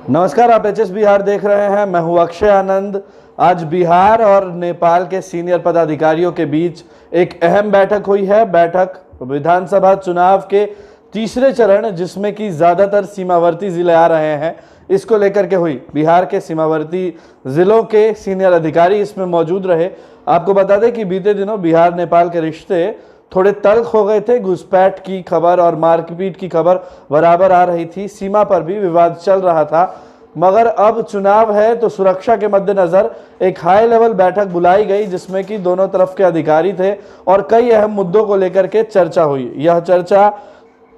नमस्कार, आप एचएस बिहार देख रहे हैं। मैं हूं अक्षय आनंद। आज बिहार और नेपाल के सीनियर पदाधिकारियों के बीच एक अहम बैठक हुई है। बैठक विधानसभा चुनाव के तीसरे चरण, जिसमें कि ज़्यादातर सीमावर्ती जिले आ रहे हैं, इसको लेकर के हुई। बिहार के सीमावर्ती जिलों के सीनियर अधिकारी इसमें मौजूद रहे। आपको बता दें कि बीते दिनों बिहार नेपाल के रिश्ते थोड़े तल्ख हो गए थे। घुसपैठ की खबर और मारपीट की खबर बराबर आ रही थी। सीमा पर भी विवाद चल रहा था। मगर अब चुनाव है तो सुरक्षा के मद्देनजर एक हाई लेवल बैठक बुलाई गई, जिसमें कि दोनों तरफ के अधिकारी थे और कई अहम मुद्दों को लेकर के चर्चा हुई। यह चर्चा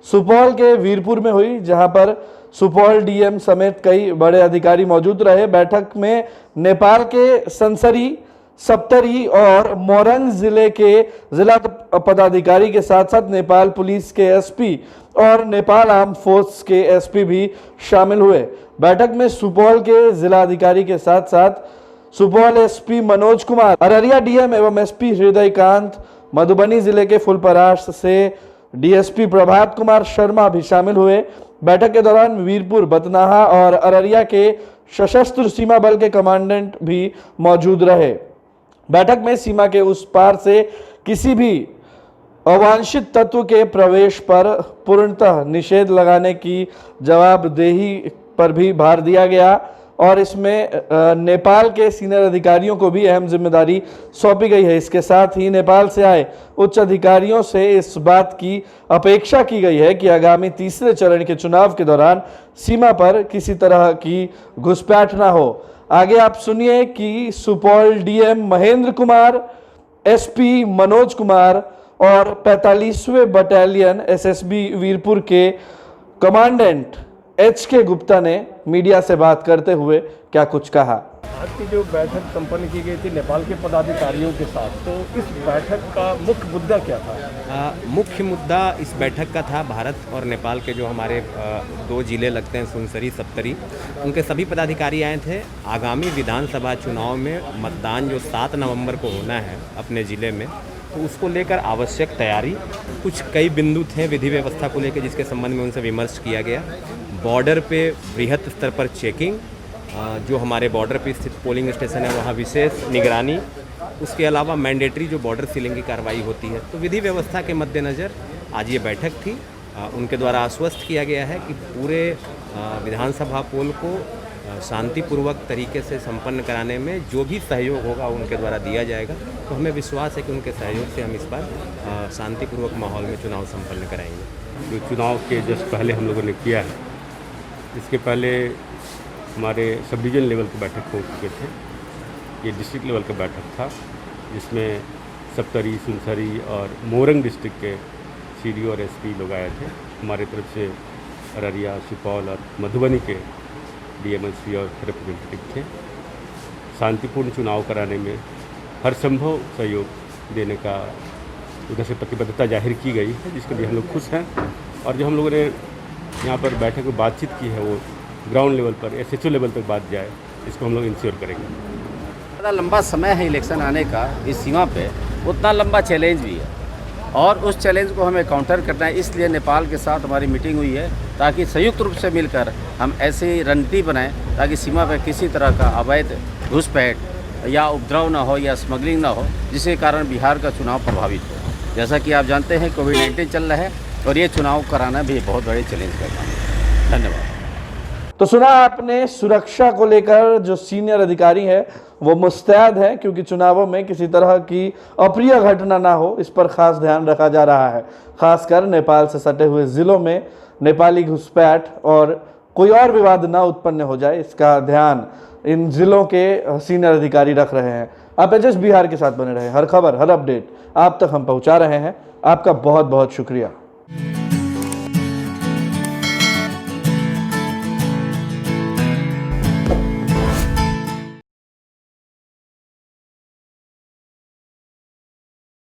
सुपौल के वीरपुर में हुई, जहां पर सुपौल डीएम समेत कई बड़े अधिकारी मौजूद रहे। बैठक में नेपाल के संसरी, सप्तरी और मोरंग जिले के जिला पदाधिकारी के साथ साथ नेपाल पुलिस के एसपी और नेपाल आर्म फोर्स के एसपी भी शामिल हुए। बैठक में सुपौल के जिलाधिकारी के साथ साथ सुपौल एसपी मनोज कुमार, अररिया डीएम एवं एसपी हृदयकांत, मधुबनी जिले के फुलपरास से डीएसपी प्रभात कुमार शर्मा भी शामिल हुए। बैठक के दौरान वीरपुर, बतनाहा और अररिया के सशस्त्र सीमा बल के कमांडेंट भी मौजूद रहे। बैठक में सीमा के उस पार से किसी भी अवांछित तत्व के प्रवेश पर पूर्णतः निषेध लगाने की जवाबदेही पर भी भार दिया गया और इसमें नेपाल के सीनियर अधिकारियों को भी अहम जिम्मेदारी सौंपी गई है। इसके साथ ही नेपाल से आए उच्च अधिकारियों से इस बात की अपेक्षा की गई है कि आगामी तीसरे चरण के चुनाव के दौरान सीमा पर किसी तरह की घुसपैठ ना हो। आगे आप सुनिए कि सुपौल डीएम महेंद्र कुमार, एसपी मनोज कुमार और 45वें बटालियन एसएसबी वीरपुर के कमांडेंट एचके गुप्ता ने मीडिया से बात करते हुए क्या कुछ कहा। आज की जो बैठक संपन्न की गई थी नेपाल के पदाधिकारियों के साथ, तो इस बैठक का मुख्य मुद्दा क्या था? मुख्य मुद्दा इस बैठक का था भारत और नेपाल के जो हमारे दो जिले लगते हैं, सुनसरी, सप्तरी, उनके सभी पदाधिकारी आए थे। आगामी विधानसभा चुनाव में मतदान जो 7 नवंबर को होना है अपने ज़िले में, तो उसको लेकर आवश्यक तैयारी, कुछ कई बिंदु थे विधि व्यवस्था को लेकर जिसके संबंध में उनसे विमर्श किया गया। बॉर्डर पे बृहत स्तर पर चेकिंग, जो हमारे बॉर्डर पे स्थित पोलिंग स्टेशन है वहाँ विशेष निगरानी, उसके अलावा मैंडेटरी जो बॉर्डर सीलिंग की कार्रवाई होती है। तो विधि व्यवस्था के मद्देनज़र आज ये बैठक थी। उनके द्वारा आश्वस्त किया गया है कि पूरे विधानसभा पोल को शांतिपूर्वक तरीके से संपन्न कराने में जो भी सहयोग होगा उनके द्वारा दिया जाएगा। तो हमें विश्वास है कि उनके सहयोग से हम इस बार शांतिपूर्वक माहौल में चुनाव संपन्न कराएंगे। जो चुनाव के जस्ट पहले हम लोगों ने किया है, इसके पहले हमारे सब डिवीजन लेवल की बैठक हो चुके थे। ये डिस्ट्रिक्ट लेवल का बैठक था, जिसमें सप्तरी, सुनसरी और मोरंग डिस्ट्रिक्ट के सीडी और एसपी लोग आए थे। हमारे तरफ से अररिया, सुपौल और मधुबनी के डीएमएसपी और रिप्रेजेंटेटिव थे। शांतिपूर्ण चुनाव कराने में हर संभव सहयोग देने का उधर से प्रतिबद्धता जाहिर की गई है, जिसके लिए हम लोग खुश हैं। और जो हम लोगों ने यहाँ पर बैठक में बातचीत की है, वो ग्राउंड लेवल पर एसएचओ लेवल तक बात जाए, इसको हम लोग इंश्योर करेंगे। ज़्यादा लंबा समय है इलेक्शन आने का इस सीमा पे, उतना लंबा चैलेंज भी है और उस चैलेंज को हमें काउंटर करना है। इसलिए नेपाल के साथ हमारी मीटिंग हुई है ताकि संयुक्त रूप से मिलकर हम ऐसी रणनीति बनाएं ताकि सीमा पर किसी तरह का अवैध घुसपैठ या उपद्रव ना हो या स्मगलिंग ना हो, जिसके कारण बिहार का चुनाव प्रभावित हो। जैसा कि आप जानते हैं कोविड-19 चल रहा है और ये चुनाव कराना भी बहुत बड़े चैलेंज का काम है। धन्यवाद। तो सुना आपने, सुरक्षा को लेकर जो सीनियर अधिकारी हैं वो मुस्तैद है, क्योंकि चुनावों में किसी तरह की अप्रिय घटना ना हो, इस पर खास ध्यान रखा जा रहा है। खासकर नेपाल से सटे हुए जिलों में नेपाली घुसपैठ और कोई और विवाद ना उत्पन्न हो जाए, इसका ध्यान इन जिलों के सीनियर अधिकारी रख रहे हैं। आप एचएस बिहार के साथ बने रहे। हर खबर, हर अपडेट आप तक हम पहुंचा रहे हैं। आपका बहुत बहुत शुक्रिया।